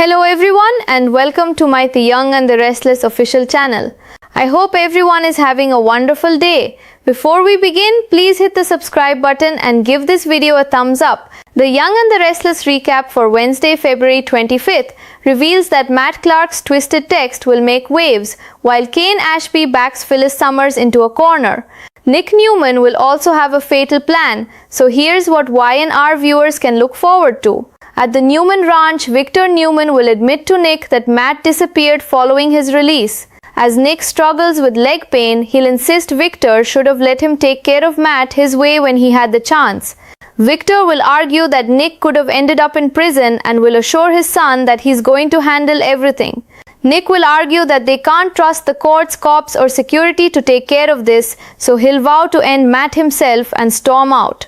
Hello everyone and welcome to my The Young and the Restless official channel. I hope everyone is having a wonderful day. Before we begin, please hit the subscribe button and give this video a thumbs up. The Young and the Restless recap for Wednesday, February 25th reveals that Matt Clark's twisted text will make waves, while Kane Ashby backs Phyllis Summers into a corner. Nick Newman will also have a fatal plan, so here's what Y&R viewers can look forward to. At the Newman Ranch, Victor Newman will admit to Nick that Matt disappeared following his release. As Nick struggles with leg pain, he'll insist Victor should have let him take care of Matt his way when he had the chance. Victor will argue that Nick could have ended up in prison and will assure his son that he's going to handle everything. Nick will argue that they can't trust the courts, cops, or security to take care of this, so he'll vow to end Matt himself and storm out.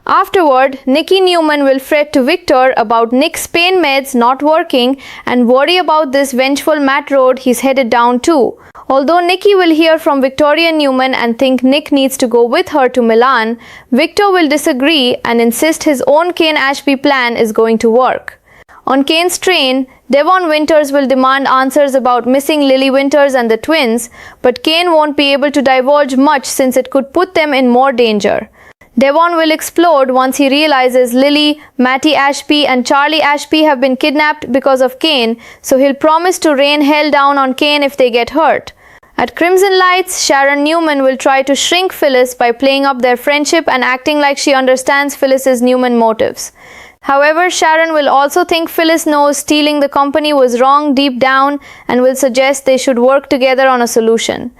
Afterward, Nicky Newman will fret to Victor about Nick's pain meds not working and worry about this vengeful Matt road he's headed down to. Although Nicky will hear from Victoria Newman and think Nick needs to go with her to Milan, Victor will disagree and insist his own Kane Ashby plan is going to work. On Kane's train, Devon Winters will demand answers about missing Lily Winters and the twins, but Kane won't be able to divulge much since it could put them in more danger. Devon will explode once he realizes Lily, Matty Ashby and Charlie Ashby have been kidnapped because of Kane, so he'll promise to rain hell down on Kane if they get hurt. At Crimson Lights, Sharon Newman will try to shrink Phyllis by playing up their friendship and acting like she understands Phyllis's Newman motives. However, Sharon will also think Phyllis knows stealing the company was wrong deep down and will suggest they should work together on a solution.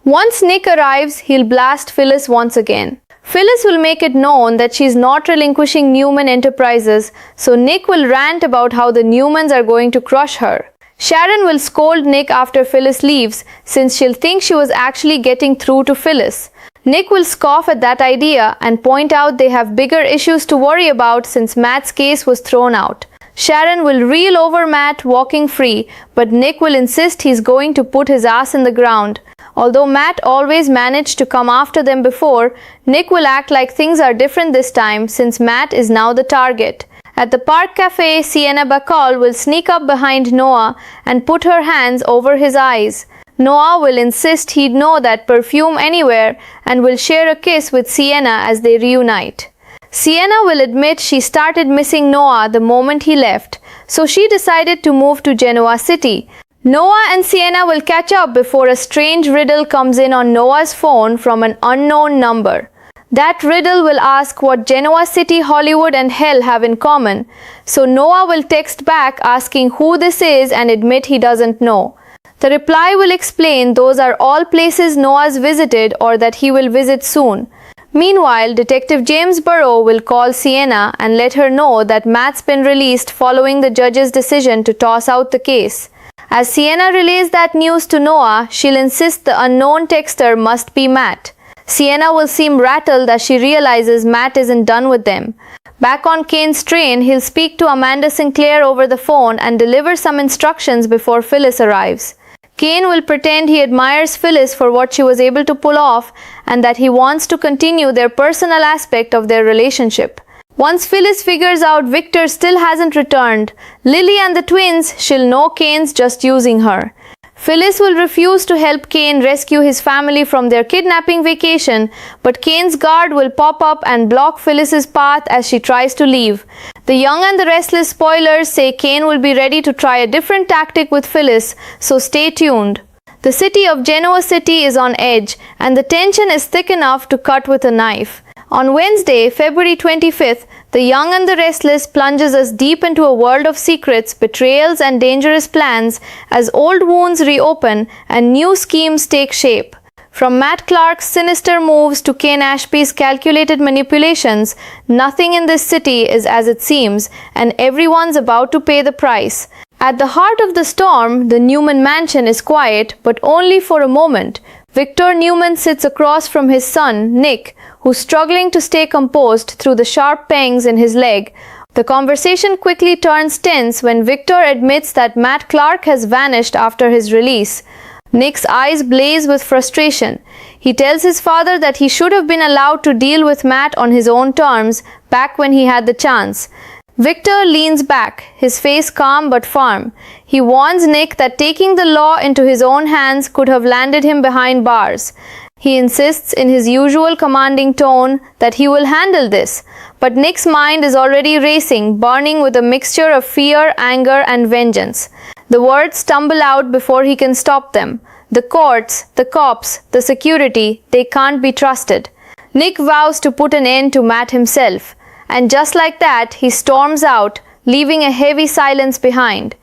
Once Nick arrives, he'll blast Phyllis once again. Phyllis will make it known that she's not relinquishing Newman Enterprises, so Nick will rant about how the Newmans are going to crush her. Sharon will scold Nick after Phyllis leaves, since she'll think she was actually getting through to Phyllis. Nick will scoff at that idea and point out they have bigger issues to worry about since Matt's case was thrown out. Sharon will reel over Matt walking free, but Nick will insist he's going to put his ass in the ground. Although Matt always managed to come after them before, Nick will act like things are different this time since Matt is now the target. At the Park Cafe, Sienna Bacall will sneak up behind Noah and put her hands over his eyes. Noah will insist he'd know that perfume anywhere and will share a kiss with Sienna as they reunite. Sienna will admit she started missing Noah the moment he left, so she decided to move to Genoa City. Noah and Sienna will catch up before a strange riddle comes in on Noah's phone from an unknown number. That riddle will ask what Genoa City, Hollywood and hell have in common, so Noah will text back asking who this is and admit he doesn't know. The reply will explain those are all places Noah's visited or that he will visit soon. Meanwhile, Detective James Burrow will call Sienna and let her know that Matt's been released following the judge's decision to toss out the case. As Sienna relays that news to Noah, she'll insist the unknown texter must be Matt. Sienna will seem rattled as she realizes Matt isn't done with them. Back on Kane's train, he'll speak to Amanda Sinclair over the phone and deliver some instructions before Phyllis arrives. Kane will pretend he admires Phyllis for what she was able to pull off and that he wants to continue their personal aspect of their relationship. Once Phyllis figures out Victor still hasn't returned, Lily and the twins, she'll know Kane's just using her. Phyllis will refuse to help Kane rescue his family from their kidnapping vacation, but Kane's guard will pop up and block Phyllis's path as she tries to leave. The Young and the Restless spoilers say Kane will be ready to try a different tactic with Phyllis, so stay tuned. The city of Genoa City is on edge, and the tension is thick enough to cut with a knife. On Wednesday, February 25th, The Young and the Restless plunges us deep into a world of secrets, betrayals, and dangerous plans as old wounds reopen and new schemes take shape. From Matt Clark's sinister moves to Kane Ashby's calculated manipulations, nothing in this city is as it seems, and everyone's about to pay the price. At the heart of the storm, the Newman mansion is quiet, but only for a moment. Victor Newman sits across from his son, Nick, who's struggling to stay composed through the sharp pangs in his leg. The conversation quickly turns tense when Victor admits that Matt Clark has vanished after his release. Nick's eyes blaze with frustration. He tells his father that he should have been allowed to deal with Matt on his own terms back when he had the chance. Victor leans back, his face calm but firm. He warns Nick that taking the law into his own hands could have landed him behind bars. He insists in his usual commanding tone that he will handle this, but Nick's mind is already racing, burning with a mixture of fear, anger, and vengeance. The words stumble out before he can stop them. The courts, the cops, the security, they can't be trusted. Nick vows to put an end to Matt himself, and just like that, he storms out, leaving a heavy silence behind.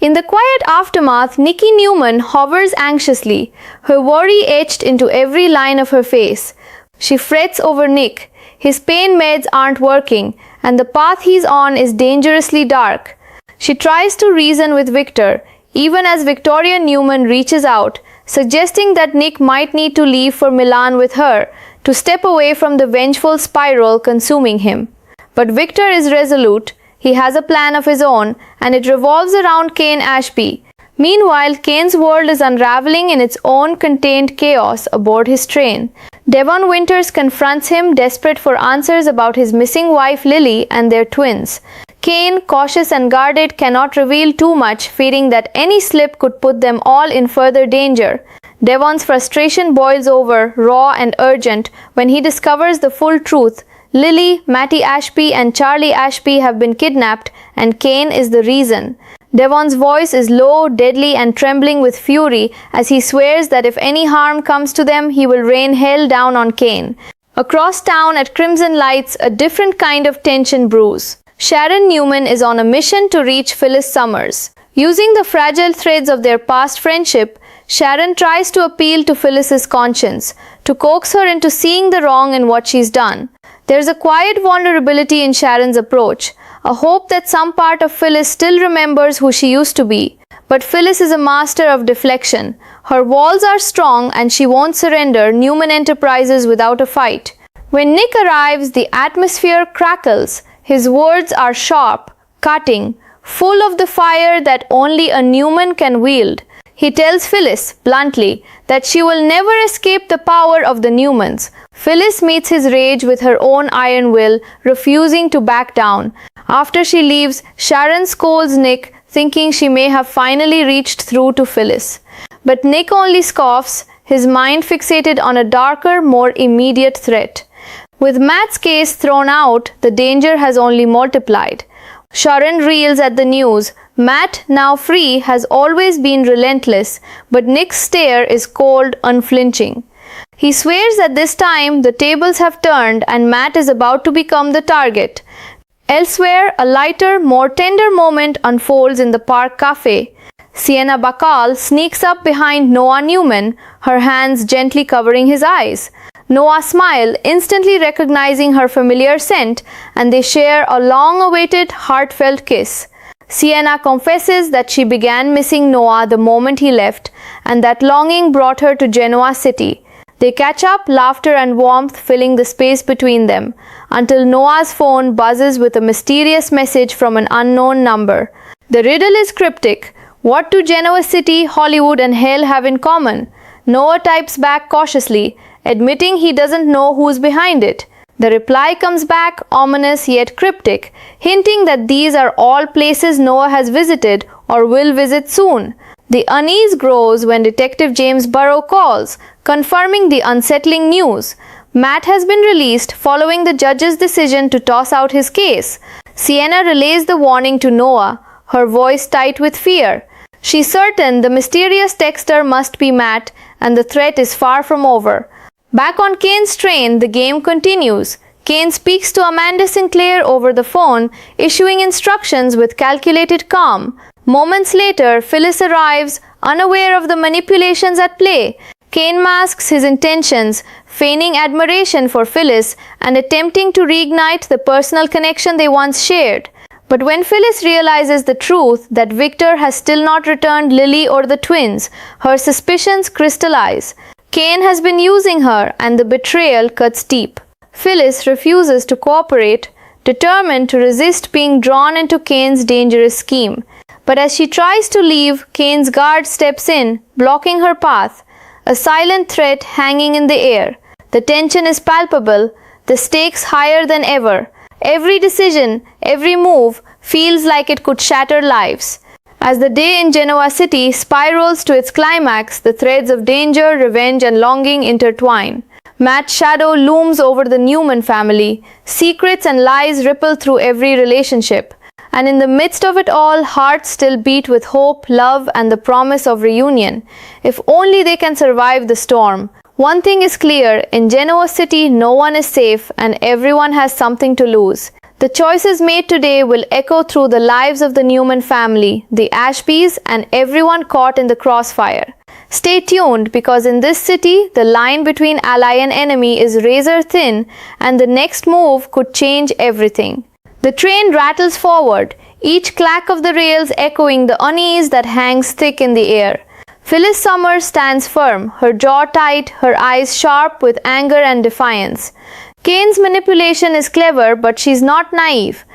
In the quiet aftermath, Nikki Newman hovers anxiously, her worry etched into every line of her face. She frets over Nick. His pain meds aren't working, and the path he's on is dangerously dark. She tries to reason with Victor, even as Victoria Newman reaches out, suggesting that Nick might need to leave for Milan with her, to step away from the vengeful spiral consuming him. But Victor is resolute. He has a plan of his own, and it revolves around Kane Ashby. Meanwhile, Kane's world is unraveling in its own contained chaos aboard his train. Devon Winters confronts him, desperate for answers about his missing wife Lily and their twins. Kane, cautious and guarded, cannot reveal too much, fearing that any slip could put them all in further danger. Devon's frustration boils over, raw and urgent, when he discovers the full truth. Lily, Matty Ashby, and Charlie Ashby have been kidnapped, and Kane is the reason. Devon's voice is low, deadly, and trembling with fury as he swears that if any harm comes to them, he will rain hell down on Kane. Across town at Crimson Lights, a different kind of tension brews. Sharon Newman is on a mission to reach Phyllis Summers. Using the fragile threads of their past friendship, Sharon tries to appeal to Phyllis's conscience, to coax her into seeing the wrong in what she's done. There's a quiet vulnerability in Sharon's approach, a hope that some part of Phyllis still remembers who she used to be. But Phyllis is a master of deflection. Her walls are strong and she won't surrender Newman Enterprises without a fight. When Nick arrives, the atmosphere crackles. His words are sharp, cutting, full of the fire that only a Newman can wield. He tells Phyllis, bluntly, that she will never escape the power of the Newmans. Phyllis meets his rage with her own iron will, refusing to back down. After she leaves, Sharon scolds Nick, thinking she may have finally reached through to Phyllis. But Nick only scoffs, his mind fixated on a darker, more immediate threat. With Matt's case thrown out, the danger has only multiplied. Sharon reels at the news. Matt, now free, has always been relentless, but Nick's stare is cold, unflinching. He swears that this time the tables have turned and Matt is about to become the target. Elsewhere, a lighter, more tender moment unfolds in the Park Cafe. Sienna Bacall sneaks up behind Noah Newman, her hands gently covering his eyes. Noah smiles, instantly recognizing her familiar scent, and they share a long-awaited, heartfelt kiss. Sienna confesses that she began missing Noah the moment he left, and that longing brought her to Genoa City. They catch up, laughter and warmth filling the space between them, until Noah's phone buzzes with a mysterious message from an unknown number. The riddle is cryptic. What do Genoa City, Hollywood, and hell have in common? Noah types back cautiously, admitting he doesn't know who's behind it. The reply comes back, ominous yet cryptic, hinting that these are all places Noah has visited or will visit soon. The unease grows when Detective James Burrow calls, confirming the unsettling news. Matt has been released following the judge's decision to toss out his case. Sienna relays the warning to Noah, her voice tight with fear. She's certain the mysterious texter must be Matt, and the threat is far from over. Back on Kane's train, the game continues. Kane speaks to Amanda Sinclair over the phone, issuing instructions with calculated calm. Moments later, Phyllis arrives, unaware of the manipulations at play. Kane masks his intentions, feigning admiration for Phyllis and attempting to reignite the personal connection they once shared. But when Phyllis realizes the truth that Victor has still not returned Lily or the twins, her suspicions crystallize. Kane has been using her, and the betrayal cuts deep. Phyllis refuses to cooperate, determined to resist being drawn into Kane's dangerous scheme. But as she tries to leave, Kane's guard steps in, blocking her path, a silent threat hanging in the air. The tension is palpable, the stakes higher than ever. Every decision, every move feels like it could shatter lives. As the day in Genoa City spirals to its climax, the threads of danger, revenge, and longing intertwine. Matt's shadow looms over the Newman family. Secrets and lies ripple through every relationship. And in the midst of it all, hearts still beat with hope, love, and the promise of reunion. If only they can survive the storm. One thing is clear, in Genoa City, no one is safe and everyone has something to lose. The choices made today will echo through the lives of the Newman family, the Ashbys, and everyone caught in the crossfire. Stay tuned, because in this city, the line between ally and enemy is razor thin, and the next move could change everything. The train rattles forward, each clack of the rails echoing the unease that hangs thick in the air. Phyllis Summers stands firm, her jaw tight, her eyes sharp with anger and defiance. Kane's manipulation is clever, but she's not naive.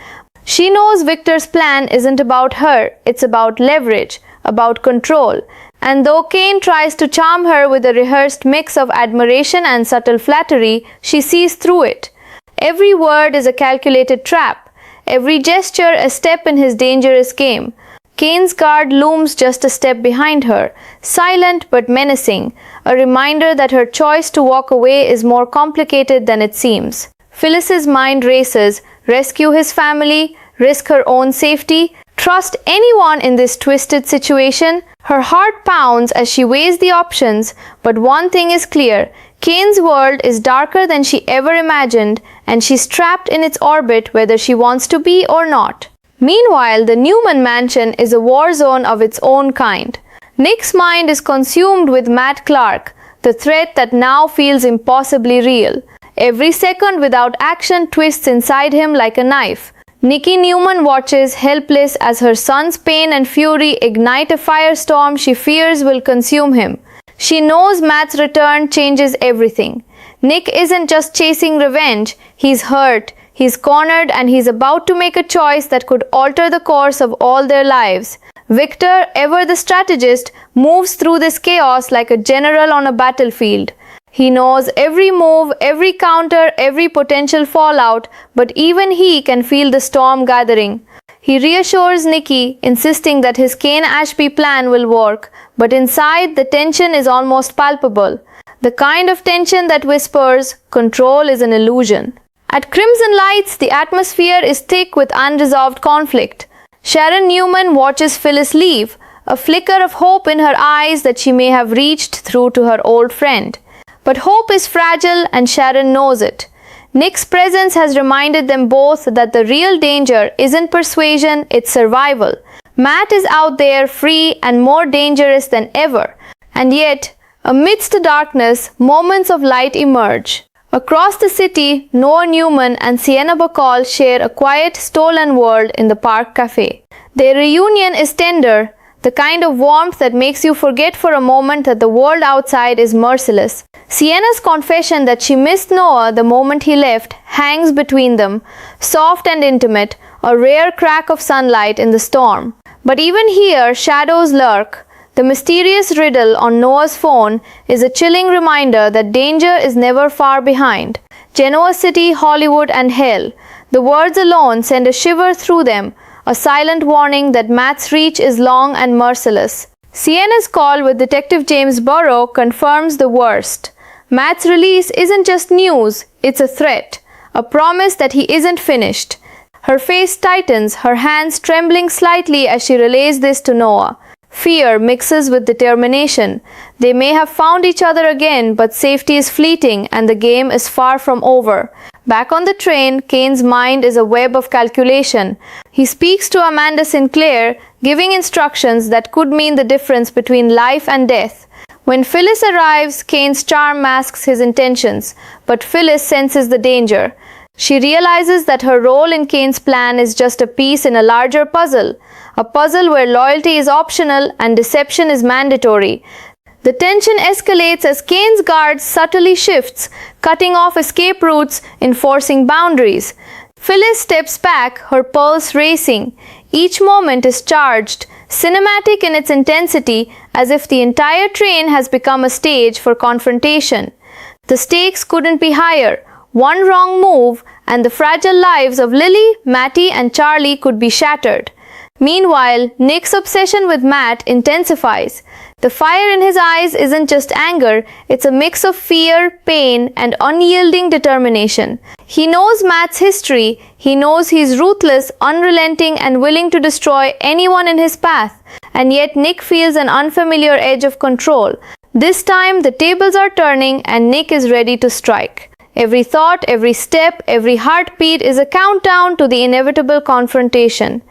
She knows Victor's plan isn't about her, it's about leverage, about control. And though Kane tries to charm her with a rehearsed mix of admiration and subtle flattery, she sees through it. Every word is a calculated trap, every gesture a step in his dangerous game. Kane's guard looms just a step behind her, silent but menacing, a reminder that her choice to walk away is more complicated than it seems. Phyllis's mind races, rescue his family, risk her own safety, trust anyone in this twisted situation. Her heart pounds as she weighs the options, but one thing is clear, Kane's world is darker than she ever imagined, and she's trapped in its orbit whether she wants to be or not. Meanwhile, the Newman mansion is a war zone of its own kind. Nick's mind is consumed with Matt Clark, the threat that now feels impossibly real. Every second without action twists inside him like a knife. Nikki Newman watches helpless as her son's pain and fury ignite a firestorm she fears will consume him. She knows Matt's return changes everything. Nick isn't just chasing revenge, he's hurt, he's cornered, and he's about to make a choice that could alter the course of all their lives. Victor, ever the strategist, moves through this chaos like a general on a battlefield. He knows every move, every counter, every potential fallout, but even he can feel the storm gathering. He reassures Nikki, insisting that his Kane-Ashby plan will work, but inside the tension is almost palpable. The kind of tension that whispers, control is an illusion. At Crimson Lights, the atmosphere is thick with unresolved conflict. Sharon Newman watches Phyllis leave, a flicker of hope in her eyes that she may have reached through to her old friend. But hope is fragile and Sharon knows it. Nick's presence has reminded them both that the real danger isn't persuasion, it's survival. Matt is out there free and more dangerous than ever. And yet, amidst the darkness, moments of light emerge. Across the city, Noah Newman and Sienna Bacall share a quiet, stolen world in the Park Cafe. Their reunion is tender, the kind of warmth that makes you forget for a moment that the world outside is merciless. Sienna's confession that she missed Noah the moment he left hangs between them, soft and intimate, a rare crack of sunlight in the storm. But even here, shadows lurk. The mysterious riddle on Noah's phone is a chilling reminder that danger is never far behind. Genoa City, Hollywood, and hell. The words alone send a shiver through them, a silent warning that Matt's reach is long and merciless. Sienna's call with Detective James Burrow confirms the worst. Matt's release isn't just news, it's a threat, a promise that he isn't finished. Her face tightens, her hands trembling slightly as she relays this to Noah. Fear mixes with determination. They may have found each other again, but safety is fleeting and the game is far from over. Back on the train, Kane's mind is a web of calculation. He speaks to Amanda Sinclair, giving instructions that could mean the difference between life and death. When Phyllis arrives, Kane's charm masks his intentions, but Phyllis senses the danger. She realizes that her role in Kane's plan is just a piece in a larger puzzle, a puzzle where loyalty is optional and deception is mandatory. The tension escalates as Kane's guard subtly shifts, cutting off escape routes, enforcing boundaries. Phyllis steps back, her pulse racing. Each moment is charged, cinematic in its intensity, as if the entire train has become a stage for confrontation. The stakes couldn't be higher. One wrong move, and the fragile lives of Lily, Matty, and Charlie could be shattered. Meanwhile, Nick's obsession with Matt intensifies. The fire in his eyes isn't just anger, it's a mix of fear, pain, and unyielding determination. He knows Matt's history, he knows he's ruthless, unrelenting, and willing to destroy anyone in his path. And yet Nick feels an unfamiliar edge of control. This time, the tables are turning and Nick is ready to strike. Every thought, every step, every heartbeat is a countdown to the inevitable confrontation.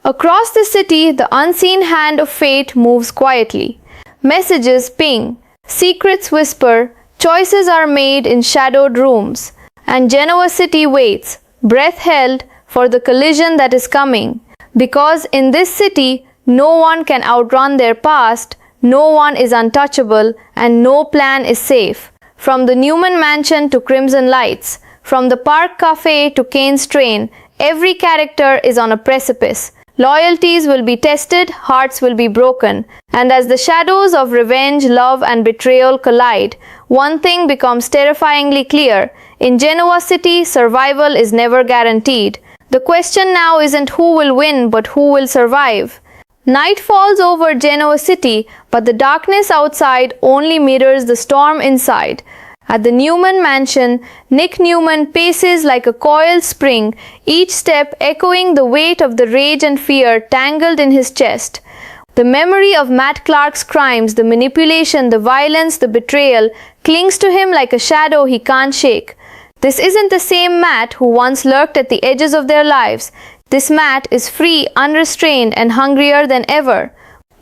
Across the city, the unseen hand of fate moves quietly. Messages ping, secrets whisper, choices are made in shadowed rooms, and Genoa City waits, breath held, for the collision that is coming. Because in this city, no one can outrun their past, no one is untouchable, and no plan is safe. From the Newman Mansion to Crimson Lights, from the Park Cafe to Kane's train, every character is on a precipice. Loyalties will be tested, hearts will be broken, and as the shadows of revenge, love, and betrayal collide, one thing becomes terrifyingly clear. In Genoa City, survival is never guaranteed. The question now isn't who will win, but who will survive. Night falls over Genoa City, but the darkness outside only mirrors the storm inside. At the Newman Mansion, Nick Newman paces like a coiled spring, each step echoing the weight of the rage and fear tangled in his chest. The memory of Matt Clark's crimes, the manipulation, the violence, the betrayal, clings to him like a shadow he can't shake. This isn't the same Matt who once lurked at the edges of their lives. This Matt is free, unrestrained, and hungrier than ever.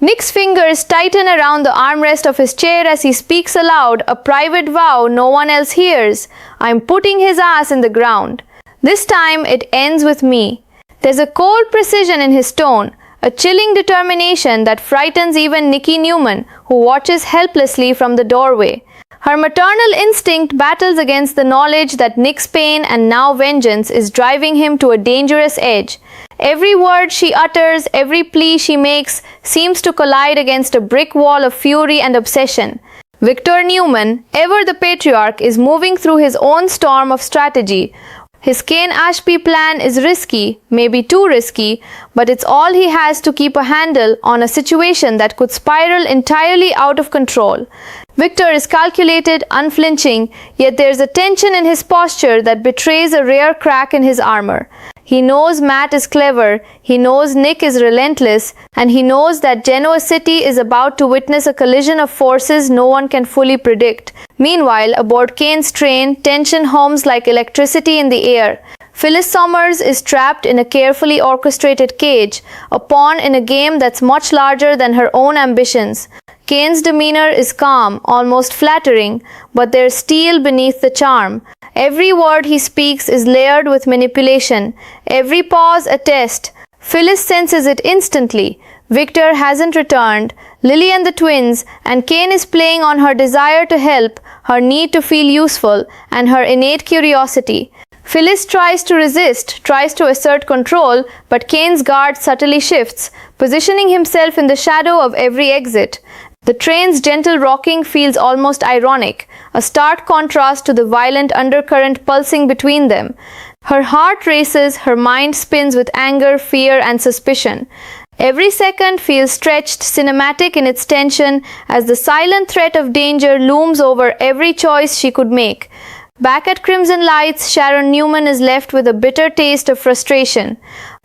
Nick's fingers tighten around the armrest of his chair as he speaks aloud, a private vow no one else hears. I'm putting his ass in the ground. This time it ends with me. There's a cold precision in his tone, a chilling determination that frightens even Nikki Newman, who watches helplessly from the doorway. Her maternal instinct battles against the knowledge that Nick's pain and now vengeance is driving him to a dangerous edge. Every word she utters, every plea she makes, seems to collide against a brick wall of fury and obsession. Victor Newman, ever the patriarch, is moving through his own storm of strategy. His Kane Ashby plan is risky, maybe too risky, but it's all he has to keep a handle on a situation that could spiral entirely out of control. Victor is calculated, unflinching, yet there's a tension in his posture that betrays a rare crack in his armor. He knows Matt is clever, he knows Nick is relentless, and he knows that Genoa City is about to witness a collision of forces no one can fully predict. Meanwhile, aboard Kane's train, tension hums like electricity in the air. Phyllis Summers is trapped in a carefully orchestrated cage, a pawn in a game that's much larger than her own ambitions. Kane's demeanor is calm, almost flattering, but there's steel beneath the charm. Every word he speaks is layered with manipulation, every pause a test. Phyllis senses it instantly. Victor hasn't returned, Lily and the twins, and Kane is playing on her desire to help, her need to feel useful, and her innate curiosity. Phyllis tries to resist, tries to assert control, but Kane's guard subtly shifts, positioning himself in the shadow of every exit. The train's gentle rocking feels almost ironic, a stark contrast to the violent undercurrent pulsing between them. Her heart races, her mind spins with anger, fear, and suspicion. Every second feels stretched, cinematic in its tension, as the silent threat of danger looms over every choice she could make. Back at Crimson Lights, Sharon Newman is left with a bitter taste of frustration.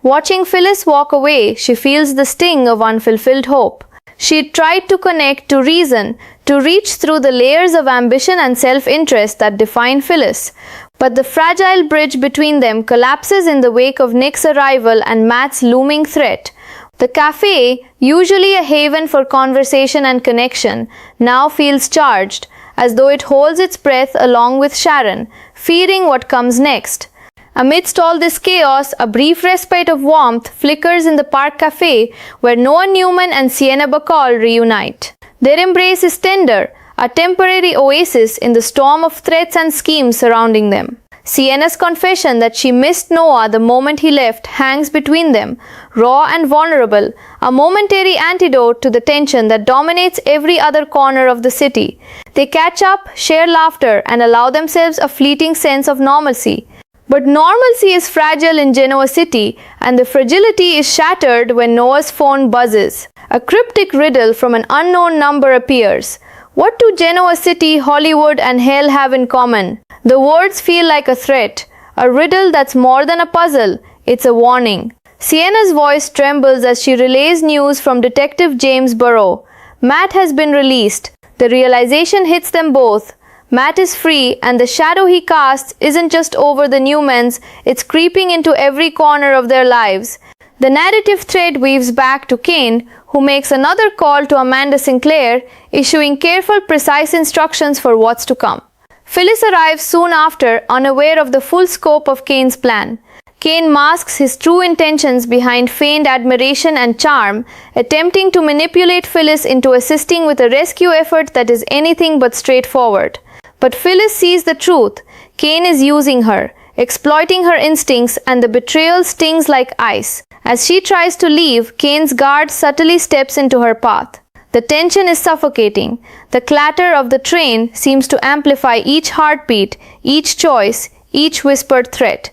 Watching Phyllis walk away, she feels the sting of unfulfilled hope. She tried to connect, to reason, to reach through the layers of ambition and self-interest that define Phyllis. But the fragile bridge between them collapses in the wake of Nick's arrival and Matt's looming threat. The cafe, usually a haven for conversation and connection, now feels charged, as though it holds its breath along with Sharon, fearing what comes next. Amidst all this chaos, a brief respite of warmth flickers in the Park Cafe, where Noah Newman and Sienna Bacall reunite. Their embrace is tender, a temporary oasis in the storm of threats and schemes surrounding them. Sienna's confession that she missed Noah the moment he left hangs between them, raw and vulnerable, a momentary antidote to the tension that dominates every other corner of the city. They catch up, share laughter, and allow themselves a fleeting sense of normalcy. But normalcy is fragile in Genoa City, and the fragility is shattered when Noah's phone buzzes. A cryptic riddle from an unknown number appears. What do Genoa City, Hollywood, and hell have in common? The words feel like a threat, a riddle that's more than a puzzle, it's a warning. Sienna's voice trembles as she relays news from Detective James Burrow. Matt has been released. The realization hits them both. Matt is free, and the shadow he casts isn't just over the Newmans, it's creeping into every corner of their lives. The narrative thread weaves back to Kane, who makes another call to Amanda Sinclair, issuing careful, precise instructions for what's to come. Phyllis arrives soon after, unaware of the full scope of Kane's plan. Kane masks his true intentions behind feigned admiration and charm, attempting to manipulate Phyllis into assisting with a rescue effort that is anything but straightforward. But Phyllis sees the truth. Kane is using her, exploiting her instincts, and the betrayal stings like ice. As she tries to leave, Kane's guard subtly steps into her path. The tension is suffocating. The clatter of the train seems to amplify each heartbeat, each choice, each whispered threat.